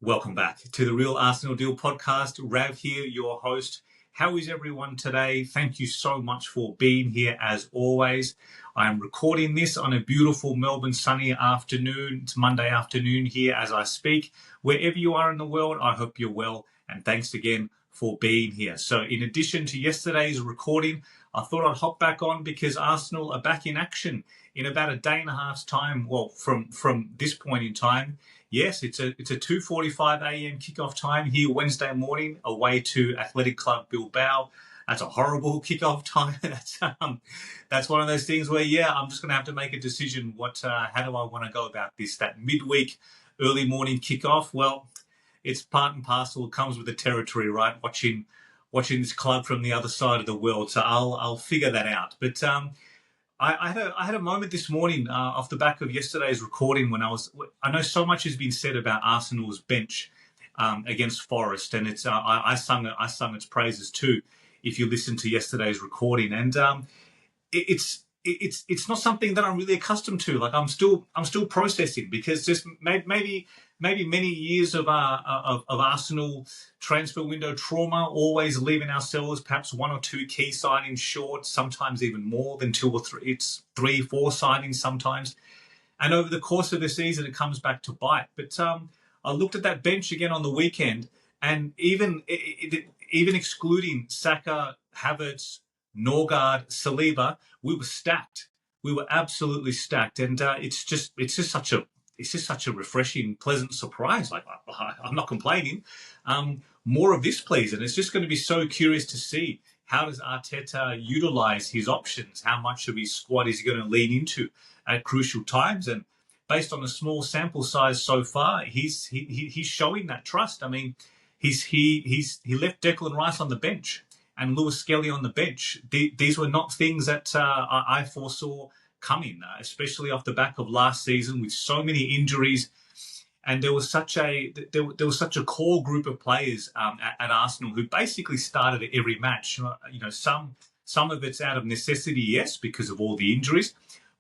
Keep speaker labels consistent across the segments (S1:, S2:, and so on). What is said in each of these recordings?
S1: Welcome back to the Real Arsenal Deal podcast. Rav here, your host. How is everyone today? Thank you so much for being here as always. I'm recording this on a beautiful Melbourne sunny afternoon. It's Monday afternoon here as I speak. Wherever you are in the world, I hope you're well. And thanks again for being here. So in addition to yesterday's recording, I thought I'd hop back on because Arsenal are back in action in about a day and a half's time. Well, from this point in time. Yes, it's a 2:45 a.m. kickoff time here Wednesday morning away to Athletic Club Bilbao. That's a horrible kickoff time. That's one of those things where, I'm just going to have to make a decision. How do I want to go about this? That midweek early morning kickoff. Well, it's part and parcel. It comes with the territory, right? Watching this club from the other side of the world. So I'll figure that out. But I had a moment this morning off the back of yesterday's recording when I know so much has been said about Arsenal's bench against Forest, and it's I sung its praises too. If you listen to yesterday's recording, and it's not something that I'm really accustomed to. Like I'm still processing because just maybe many years of Arsenal transfer window trauma, always leaving ourselves perhaps one or two key signings short, sometimes even more than two or three. It's 3-4 signings sometimes. And over the course of the season, it comes back to bite. But I looked at that bench again on the weekend, and even excluding Saka, Havertz, Norgard, Saliba, we were stacked. We were absolutely stacked. And it's just such a refreshing, pleasant surprise. Like I'm not complaining. More of this, please. And it's just going to be so curious to see how does Arteta utilize his options? How much of his squad is he going to lean into at crucial times? And based on the small sample size so far, he's showing that trust. I mean, he left Declan Rice on the bench and Lewis Skelly on the bench. These were not things that I foresaw coming, especially off the back of last season with so many injuries, and there was such a core group of players at Arsenal who basically started at every match. Some of it's out of necessity, yes, because of all the injuries,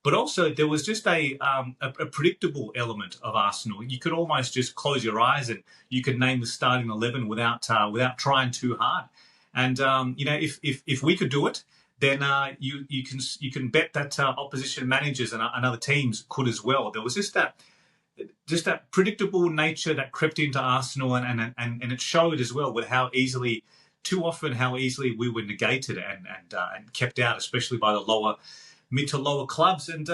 S1: but also there was just a predictable element of Arsenal. You could almost just close your eyes and you could name the starting 11 without trying too hard. And if we could do it, then you can bet that opposition managers and other teams could as well. There was just that predictable nature that crept into Arsenal, and it showed as well with how easily we were negated and kept out, especially by the mid to lower clubs. And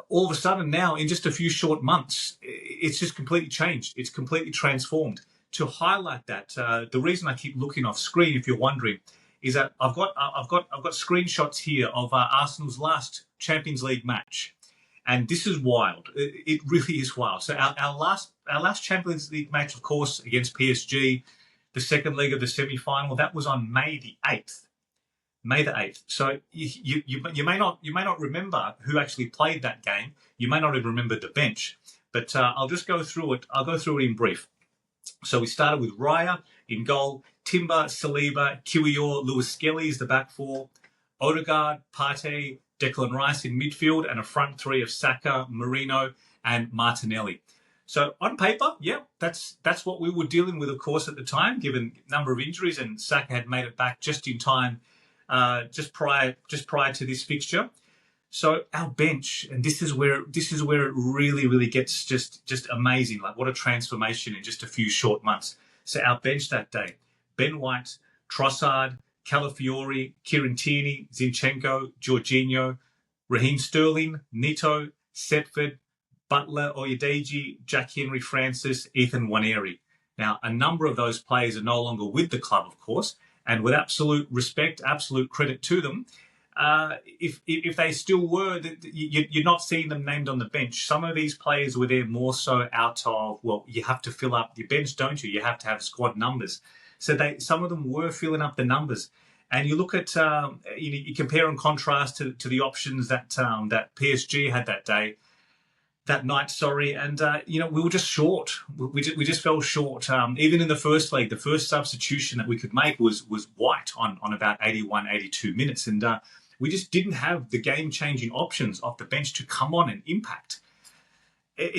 S1: all of a sudden now, in just a few short months, it's just completely changed. It's completely transformed. To highlight that, the reason I keep looking off screen, if you're wondering, is that I've got screenshots here of Arsenal's last Champions League match, and this is wild. It really is wild. So our last Champions League match, of course, against PSG, the second leg of the semi-final, that was on May the 8th. May the 8th. So you may not remember who actually played that game. You may not even remember the bench, but I'll just go through it. I'll go through it in brief. So we started with Raya in goal, Timber, Saliba, Kiwior, Lewis Skelly is the back four, Odegaard, Partey, Declan Rice in midfield, and a front three of Saka, Marino, and Martinelli. So on paper, that's what we were dealing with, of course, at the time, given number of injuries, and Saka had made it back just in time, just prior to this fixture. So our bench, and this is where it really, really gets just amazing. Like what a transformation in just a few short months. So our bench that day: Ben White, Trossard, Calafiori, Kieran Tierney, Zinchenko, Jorginho, Raheem Sterling, Neto, Setford, Butler, Oyedeji, Jack Henry Francis, Ethan Nwaneri. Now, a number of those players are no longer with the club, of course, and with absolute respect, absolute credit to them, if they still were, you're not seeing them named on the bench. Some of these players were there more so out of, well, you have to fill up your bench, don't you? You have to have squad numbers. So some of them were filling up the numbers. And you look at, you compare and contrast to the options that PSG had that night, and we were just short. We just fell short. Even in the first leg, the first substitution that we could make was White on about 81, 82 minutes, and we just didn't have the game-changing options off the bench to come on and impact.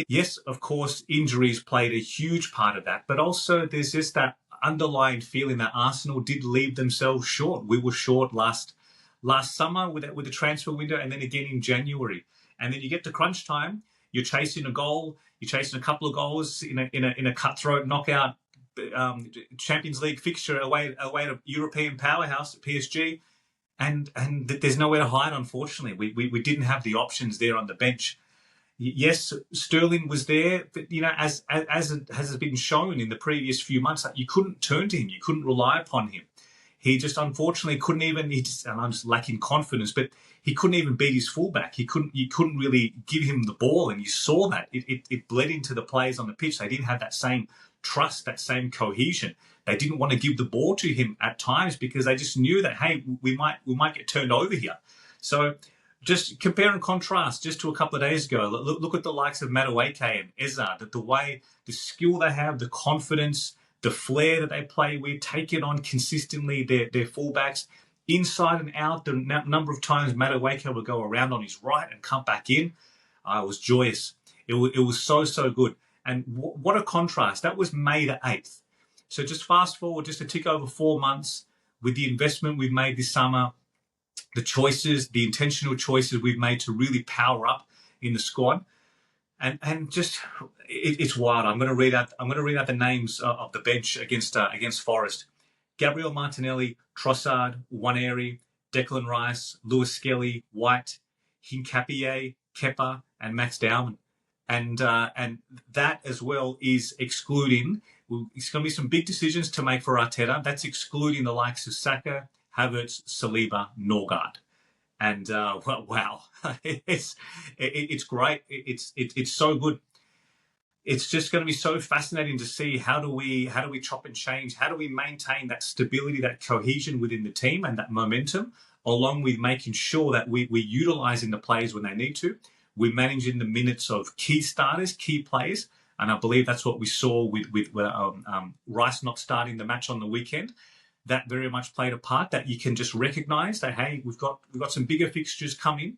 S1: Yes, of course, injuries played a huge part of that, but also there's just that underlying feeling that Arsenal did leave themselves short. We were short last summer with the transfer window, and then again in January. And then you get to crunch time, you're chasing a goal, you're chasing a couple of goals in a cutthroat knockout Champions League fixture away to European powerhouse at PSG, and there's nowhere to hide. Unfortunately, we didn't have the options there on the bench. Yes, Sterling was there, but as it has been shown in the previous few months, you couldn't turn to him, you couldn't rely upon him. He just unfortunately couldn't even. And I'm just lacking confidence, but he couldn't even beat his fullback. You couldn't really give him the ball, and you saw that it bled into the players on the pitch. They didn't have that same trust, that same cohesion. They didn't want to give the ball to him at times because they just knew that, hey, we might get turned over here. So just compare and contrast just to a couple of days ago. Look at the likes of Madueke and Eza, the way, the skill they have, the confidence, the flair that they play with, take it on consistently, their fullbacks, inside and out. The number of times Madueke would go around on his right and come back in. It was joyous. It was so good. And what a contrast. That was May the 8th. So just fast forward just a tick over 4 months with the investment we've made this summer, the choices, the intentional choices we've made to really power up in the squad, and just it's wild. I'm going to read out the names of the bench against Forest: Gabriel Martinelli, Trossard, Nwaneri, Declan Rice, Lewis Skelly, White, Hincapié, Kepa, and Max Dowman, and that as well is excluding. It's going to be some big decisions to make for Arteta. That's excluding the likes of Saka, Havertz, Saliba, Norgard. And wow, it's great. It's so good. It's just going to be so fascinating to see how do we chop and change? How do we maintain that stability, that cohesion within the team, and that momentum, along with making sure that we're utilising the players when they need to. We're managing the minutes of key starters, key players, and I believe that's what we saw with Rice not starting the match on the weekend. That very much played a part, that you can just recognise that, hey, we've got some bigger fixtures coming.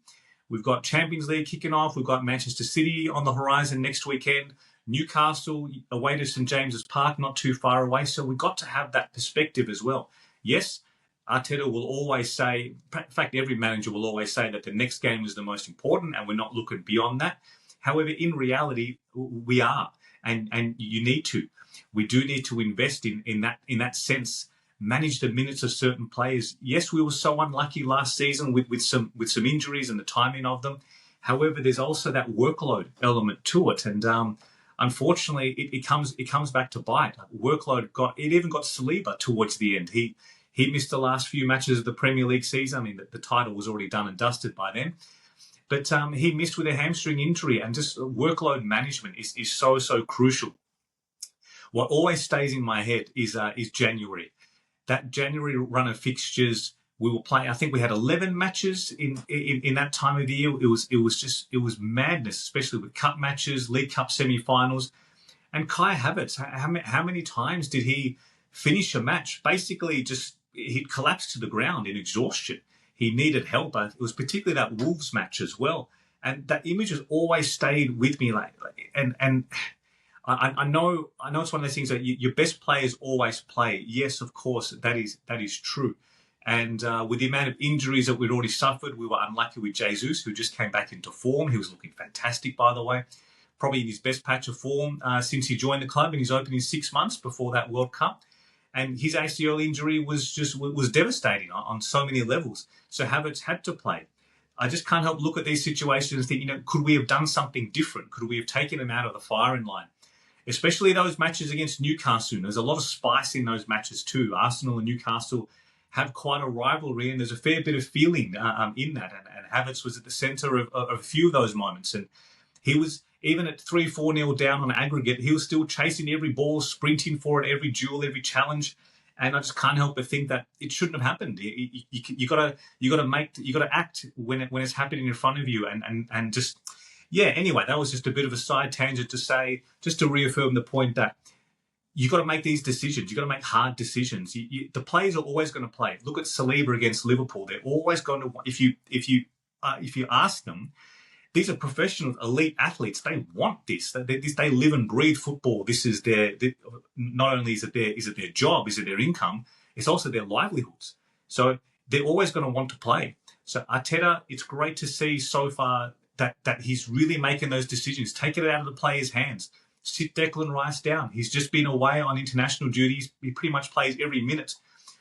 S1: We've got Champions League kicking off. We've got Manchester City on the horizon next weekend. Newcastle away to St James's Park, not too far away. So we've got to have that perspective as well. Yes, Arteta will always say, in fact, every manager will always say that the next game is the most important and we're not looking beyond that. However, in reality, we are, and you need to. We do need to invest in that sense. Manage the minutes of certain players. Yes, we were so unlucky last season with some injuries and the timing of them. However, there's also that workload element to it, and unfortunately, it comes back to bite. Workload even got Saliba towards the end. He missed the last few matches of the Premier League season. I mean, the title was already done and dusted by then, but he missed with a hamstring injury, and just workload management is so crucial. What always stays in my head is January. That January run of fixtures, we will play. I think we had 11 matches in that time of the year. It was madness, especially with cup matches, League Cup semi-finals. And Kai Havertz, how many times did he finish a match? Basically, he'd collapsed to the ground in exhaustion. He needed help. It was particularly that Wolves match as well, and that image has always stayed with me. And I know it's one of those things that your best players always play. Yes, of course, that is true. And with the amount of injuries that we'd already suffered, we were unlucky with Jesus, who just came back into form. He was looking fantastic, by the way. Probably in his best patch of form since he joined the club in his opening 6 months before that World Cup. And his ACL injury was devastating on so many levels. So Havertz had to play. I just can't help look at these situations and think, could we have done something different? Could we have taken him out of the firing line? Especially those matches against Newcastle. There's a lot of spice in those matches too. Arsenal and Newcastle have quite a rivalry, and there's a fair bit of feeling in that. And Havertz was at the centre of a few of those moments. And he was, even at 3-4-0 down on aggregate, he was still chasing every ball, sprinting for it, every duel, every challenge. And I just can't help but think that it shouldn't have happened. You got to act when it's happening in front of you, and just. Yeah, anyway, that was just a bit of a side tangent to say, just to reaffirm the point that you've got to make these decisions. You've got to make hard decisions. The players are always going to play. Look at Saliba against Liverpool. They're always going to, if you ask them, these are professional, elite athletes. They want this. They live and breathe football. This is not only is it their job, is it their income, it's also their livelihoods. So they're always going to want to play. So Arteta, it's great to see so far that he's really making those decisions, taking it out of the players' hands. Sit Declan Rice down. He's just been away on international duties. He pretty much plays every minute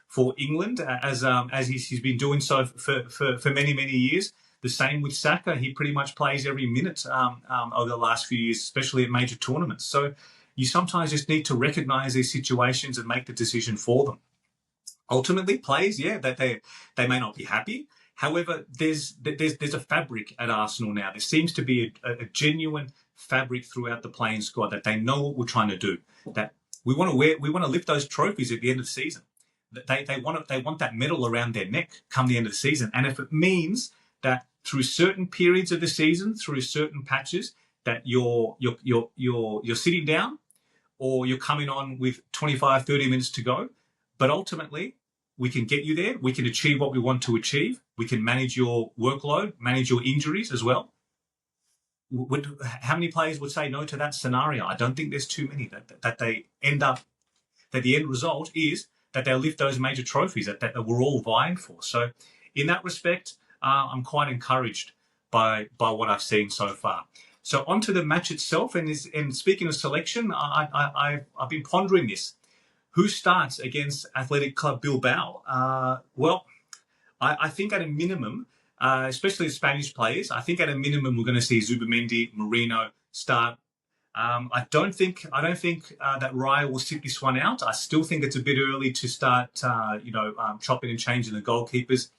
S1: for England, as he's been doing so for many years. The same with Saka. He pretty much plays every minute over the last few years, especially at major tournaments. So you sometimes just need to recognise these situations and make the decision for them. Ultimately, players, that they may not be happy. However, there's a fabric at Arsenal now. There seems to be a genuine fabric throughout the playing squad that they know what we're trying to do. That we want to lift those trophies at the end of the season. They want that medal around their neck come the end of the season. And if it means that through certain periods of the season, through certain patches, that you're sitting down or you're coming on with 25, 30 minutes to go, but ultimately we can get you there. We can achieve what we want to achieve. We can manage your workload, manage your injuries as well. How many players would say no to that scenario? I don't think there's too many that they end up, that the end result is that they'll lift those major trophies that we're all vying for. So in that respect, I'm quite encouraged by what I've seen so far. So on to the match itself, and speaking of selection, I've been pondering this. Who starts against Athletic Club Bilbao? Well, I think at a minimum, especially the Spanish players, I think at a minimum we're going to see Zubimendi, Merino start. I don't think that Raya will sit this one out. I still think it's a bit early to start, chopping and changing the goalkeepers.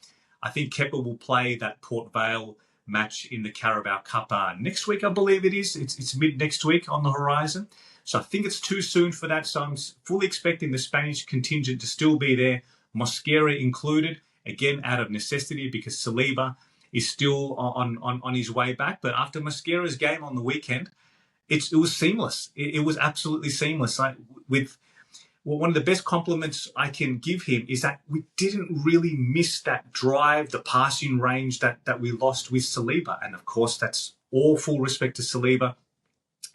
S1: I think Kepa will play that Port Vale match in the Carabao Cup next week, I believe it is. It's mid next week on the horizon. So I think it's too soon for that. So I'm fully expecting the Spanish contingent to still be there, Mosquera included, again out of necessity because Saliba is still on his way back. But after Mosquera's game on the weekend, it was seamless. It was absolutely seamless. One of the best compliments I can give him is that we didn't really miss that drive, the passing range that we lost with Saliba. And of course, that's all full respect to Saliba.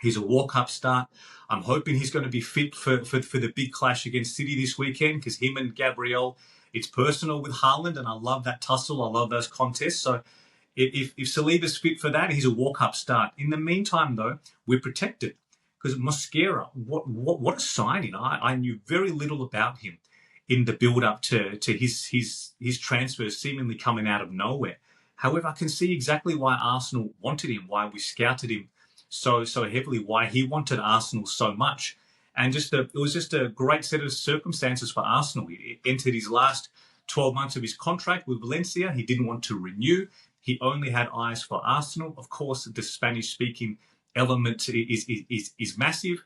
S1: He's a walk-up start. I'm hoping he's going to be fit for the big clash against City this weekend because him and Gabriel, it's personal with Haaland, and I love that tussle. I love those contests. So if Saliba's fit for that, he's a walk-up start. In the meantime, though, we're protected because Mosquera, what a signing. I knew very little about him in the build-up to his transfer seemingly coming out of nowhere. However, I can see exactly why Arsenal wanted him, why we scouted him so heavily, why he wanted Arsenal so much. And it was just a great set of circumstances for Arsenal. He entered his last 12 months of his contract with Valencia. He didn't want to renew. He only had eyes for Arsenal. Of course, the Spanish-speaking element is massive,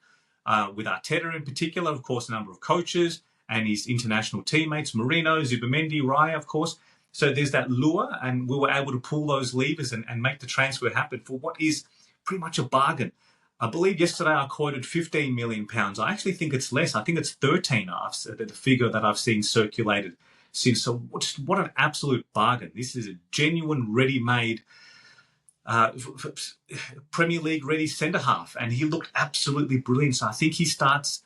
S1: with Arteta in particular, of course, a number of coaches and his international teammates, Merino, Zubimendi, Raya, of course. So there's that lure, and we were able to pull those levers and make the transfer happen for what is pretty much a bargain. I believe yesterday I quoted £15 million. I actually think it's less. I think it's 13, the figure that I've seen circulated since. So what an absolute bargain. This is a genuine, ready-made, Premier League ready centre-half, and he looked absolutely brilliant. So I think he starts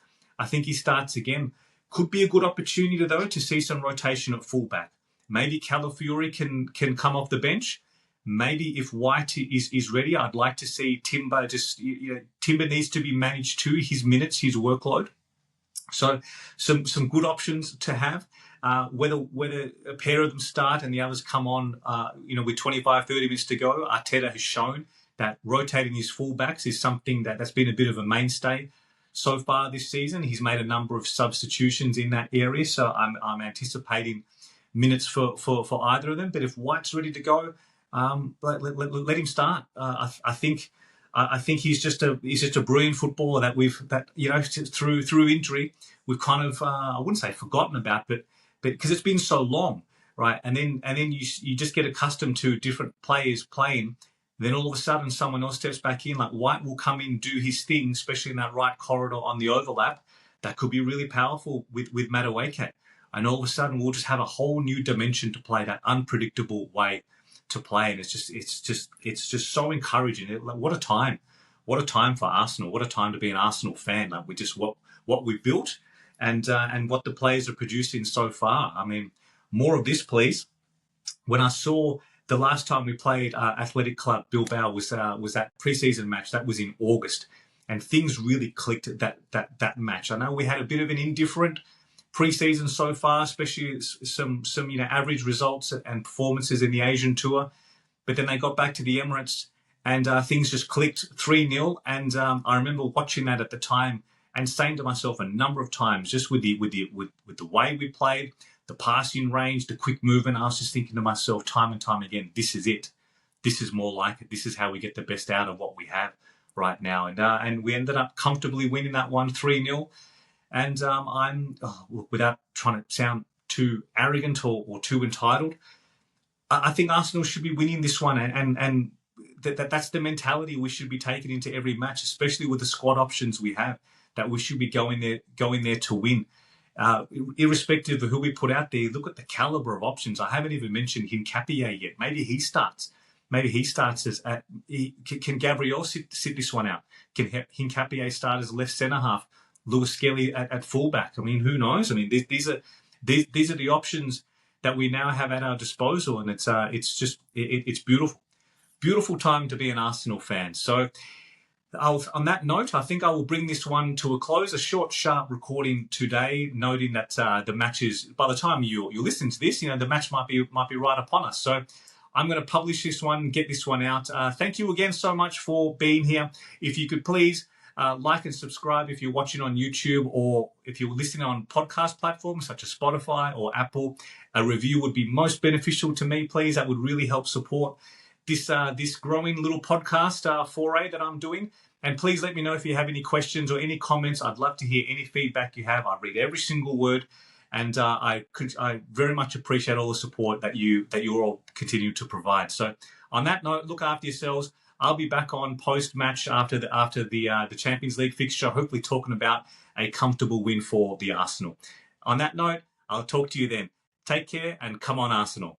S1: again. Could be a good opportunity, though, to see some rotation at fullback. Maybe Calafiori can come off the bench. Maybe if White is ready, I'd like to see Timber. Timber needs to be managed to his minutes, his workload. So some good options to have. Whether a pair of them start and the others come on, with 25, 30 minutes to go, Arteta has shown that rotating his fullbacks is something that's been a bit of a mainstay so far this season. He's made a number of substitutions in that area, so I'm anticipating minutes for either of them. But if White's ready to go, let him start. I think he's just a brilliant footballer through injury we've kind of I wouldn't say forgotten about, but because it's been so long, right? And then you just get accustomed to different players playing. Then all of a sudden someone else steps back in, like White will come in, do his thing, especially in that right corridor on the overlap. That could be really powerful with Madueke. And all of a sudden we'll just have a whole new dimension to play that unpredictable way to play, and it's just so encouraging. What a time! What a time for Arsenal! What a time to be an Arsenal fan! Like what we built, and what the players are producing so far. I mean, more of this, please. When I saw the last time we played Athletic Club Bilbao was that preseason match. That was in August, and things really clicked at that match. I know we had a bit of an indifferent preseason so far, especially some average results and performances in the Asian tour. But then they got back to the Emirates, and things just clicked 3-0. And I remember watching that at the time and saying to myself a number of times, just with the way we played, the passing range, the quick movement, I was just thinking to myself time and time again, this is it. This is more like it. This is how we get the best out of what we have right now. And we ended up comfortably winning that one 3-0. And without trying to sound too arrogant or too entitled, I think Arsenal should be winning this one, and that's the mentality we should be taking into every match, especially with the squad options we have. That we should be going there to win, irrespective of who we put out there. Look at the caliber of options. I haven't even mentioned Hincapié yet. Maybe he starts. Can Gabriel sit this one out? Can Hincapié start as left centre half? Lewis Skelly at fullback. I mean, who knows? I mean, these are the options that we now have at our disposal, and it's beautiful time to be an Arsenal fan. So, on that note, I think I will bring this one to a close. A short, sharp recording today, noting that the matches. By the time you listen to this, the match might be right upon us. So, I'm going to publish this one, get this one out. Thank you again so much for being here. If you could please. Like and subscribe if you're watching on YouTube, or if you're listening on podcast platforms such as Spotify or Apple. A review would be most beneficial to me, please. That would really help support this growing little podcast foray that I'm doing. And please let me know if you have any questions or any comments. I'd love to hear any feedback you have. I read every single word, and I very much appreciate all the support that you all continue to provide. So on that note, look after yourselves. I'll be back on post-match after the Champions League fixture, hopefully talking about a comfortable win for the Arsenal. On that note, I'll talk to you then. Take care and come on, Arsenal.